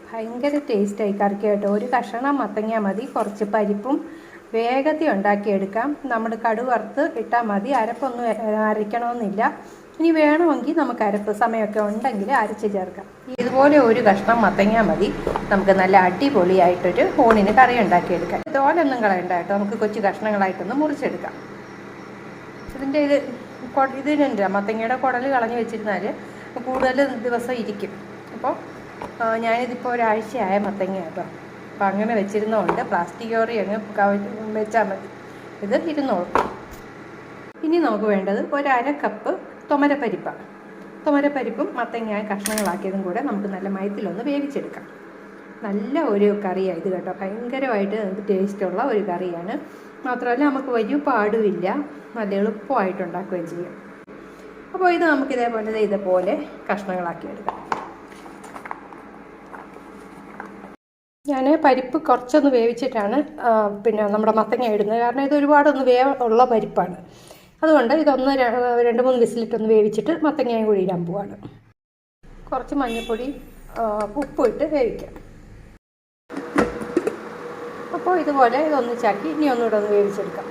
ഭയങ്കര ടേസ്റ്റായി കറിക്ക് കേട്ടോ. ഒരു കഷണം മത്തങ്ങ മതി, കുറച്ച് പരിപ്പും വേഗത്തിൽ ഉണ്ടാക്കിയെടുക്കാം. നമ്മൾ കടുക് വറുത്ത് ഇട്ടാൽ മതി, അരപ്പൊന്നും അരയ്ക്കണമെന്നില്ല. ഇനി വേണമെങ്കിൽ നമുക്ക് അരപ്പ് സമയമൊക്കെ ഉണ്ടെങ്കിൽ അരച്ച് ചേർക്കാം. ഇതുപോലെ ഒരു കഷ്ണം മത്തങ്ങ മതി, നമുക്ക് നല്ല അടിപൊളിയായിട്ടൊരു ഊണിന് കറി ഉണ്ടാക്കിയെടുക്കാം. തോലൊന്നും കളയണ്ട കേട്ടോ, നമുക്ക് കൊച്ചു കഷ്ണങ്ങളായിട്ടൊന്ന് മുറിച്ചെടുക്കാം. ഇതിൻ്റെ ഇതിനുണ്ട് മത്തങ്ങയുടെ കുടൽ കളഞ്ഞ് വെച്ചിരുന്നാൽ കൂടുതൽ ദിവസം ഇരിക്കും. അപ്പോൾ ഞാനിതിപ്പോൾ ഒരാഴ്ചയായ മത്തങ്ങ കേട്ടോ. അപ്പോൾ അങ്ങനെ വെച്ചിരുന്നതുകൊണ്ട് പ്ലാസ്റ്റിക് കവറി അങ്ങ് വെച്ചാൽ മതി, ഇത് ഇരുന്നോളും. ഇനി നമുക്ക് വേണ്ടത് 1/2 കപ്പ് തുമരപ്പരിപ്പാണ്. തുമരപ്പരിപ്പും മത്തങ്ങ കഷ്ണങ്ങളാക്കിയതും കൂടെ നമുക്ക് നല്ല മയത്തിലൊന്ന് വേവിച്ചെടുക്കാം. നല്ല ഒരു കറിയാണ് ഇത് കേട്ടോ, ഭയങ്കരമായിട്ട് ടേസ്റ്റുള്ള ഒരു കറിയാണ്. മാത്രമല്ല നമുക്ക് വലിയ പാടുമില്ല, നല്ല എളുപ്പമായിട്ട് ഉണ്ടാക്കുകയും ചെയ്യും. അപ്പോൾ ഇത് നമുക്ക് ഇതേപോലെ കഷ്ണങ്ങളാക്കിയെടുക്കാം. ഞാൻ പരിപ്പ് കുറച്ചൊന്ന് വേവിച്ചിട്ടാണ് പിന്നെ നമ്മുടെ മത്തങ്ങ ഇടുന്നത്. കാരണം ഇത് ഒരുപാടൊന്ന് ഉള്ള പരിപ്പാണ്. അതുകൊണ്ട് ഇതൊന്ന് 2-3 വിസിലിട്ടൊന്ന് വേവിച്ചിട്ട് മത്തങ്ങയും കൂടി ഇടാൻ പോവാണ്. കുറച്ച് മഞ്ഞൾപ്പൊടി ഉപ്പും ഇട്ട് വേവിക്കാം. അപ്പോൾ ഇതുപോലെ ഇതൊന്നിച്ചാക്കി ഇനി ഒന്നുകൂടെ ഒന്ന് വേവിച്ചെടുക്കാം.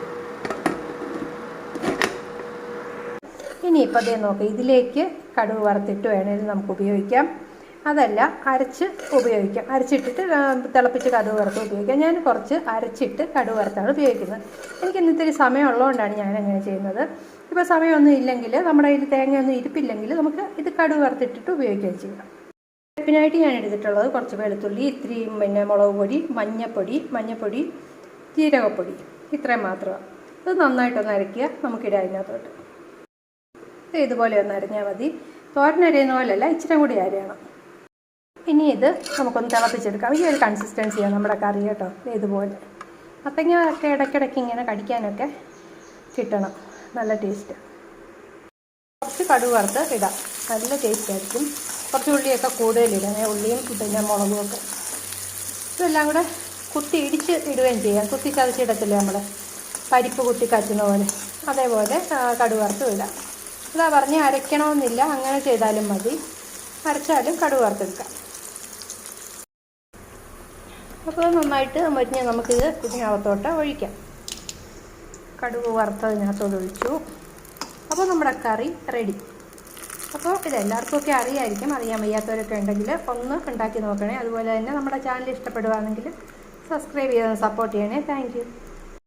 ഇനിയിപ്പോൾ അതേ നോക്കാം, ഇതിലേക്ക് കടുക് വറുത്തിട്ട് വേണമെങ്കിൽ നമുക്ക് ഉപയോഗിക്കാം. അതല്ല അരച്ച് ഉപയോഗിക്കാം. അരച്ചിട്ടിട്ട് തിളപ്പിച്ച് കടുക് വറുത്ത് ഉപയോഗിക്കാം. ഞാൻ കുറച്ച് അരച്ചിട്ട് കടുക് വറുത്താണ് ഉപയോഗിക്കുന്നത്. എനിക്ക് ഇന്നത്തെ സമയമുള്ളതുകൊണ്ടാണ് ഞാൻ അങ്ങനെ ചെയ്യുന്നത്. ഇപ്പോൾ സമയമൊന്നും ഇല്ലെങ്കിൽ, നമ്മുടെ കയ്യിൽ തേങ്ങയൊന്നും ഇരിപ്പില്ലെങ്കിൽ നമുക്ക് ഇത് കടുക് വറുത്തിട്ടിട്ട് ഉപയോഗിക്കുകയും ചെയ്യാം. പരിപ്പിനായിട്ട് ഞാൻ എടുത്തിട്ടുള്ളത് കുറച്ച് വെളുത്തുള്ളി, ഇത്തിരി മുളക് പൊടി, മഞ്ഞൾപ്പൊടി, ജീരകപ്പൊടി, ഇത്രയും മാത്രമാണ്. ഇത് നന്നായിട്ടൊന്ന് അരയ്ക്കുക. നമുക്കിടാം അതിനകത്തോട്ട്. ഇതുപോലെ ഒന്ന് അരഞ്ഞാൽ മതി. തോരനരയുന്ന പോലെയല്ല, ഇച്ചിരി കൂടി അരയണം. ഇനി ഇത് നമുക്കൊന്ന് തിളപ്പിച്ചെടുക്കാം. ഈ ഒരു കൺസിസ്റ്റൻസിയാണ് നമ്മുടെ കറി കേട്ടോ. ഇതുപോലെ മത്തങ്ങ ഒക്കെ ഇടയ്ക്കിടയ്ക്ക് ഇങ്ങനെ കടിക്കാനൊക്കെ കിട്ടണം, നല്ല ടേസ്റ്റ്. കുറച്ച് കടുക് വറുത്ത് ഇടാം, നല്ല ടേസ്റ്റ് ആയിരിക്കും. കുറച്ച് ഉള്ളിയൊക്കെ കൂടുതലിടാം, ഉള്ളിയും പിന്നെ മുളകും ഒക്കെ. ഇതെല്ലാം കൂടെ കുത്തി ഇടിച്ച് ഇടുകയും ചെയ്യാം. കുത്തി ചതച്ചിടത്തില്ലേ നമ്മൾ പരിപ്പ് കുത്തി കച്ചുന്ന പോലെ, അതേപോലെ കടുക് വറുത്ത് ഇടാം. ഇതാ പറഞ്ഞ് അരയ്ക്കണമെന്നില്ല, അങ്ങനെ ചെയ്താലും മതി. അരച്ചാലും കടുക് വറുത്തെടുക്കാം. അപ്പോൾ നന്നായിട്ട് മരിഞ്ഞ് നമുക്കിത് ഇതിനകത്തോട്ട് ഒഴിക്കാം. കടുക് വറുത്തതിനകത്തോട്ട് ഒഴിച്ചു. അപ്പോൾ നമ്മുടെ കറി റെഡി. അപ്പോൾ ഇതെല്ലാവർക്കും അറിയായിരിക്കും. അറിയാൻ വയ്യാത്തവരൊക്കെ ഉണ്ടെങ്കിൽ ഒന്ന് ഉണ്ടാക്കി നോക്കണേ. അതുപോലെ തന്നെ നമ്മുടെ ചാനൽ ഇഷ്ടപ്പെടുകയാണെങ്കിൽ സബ്സ്ക്രൈബ് ചെയ്ത് സപ്പോർട്ട് ചെയ്യണേ. Thank you.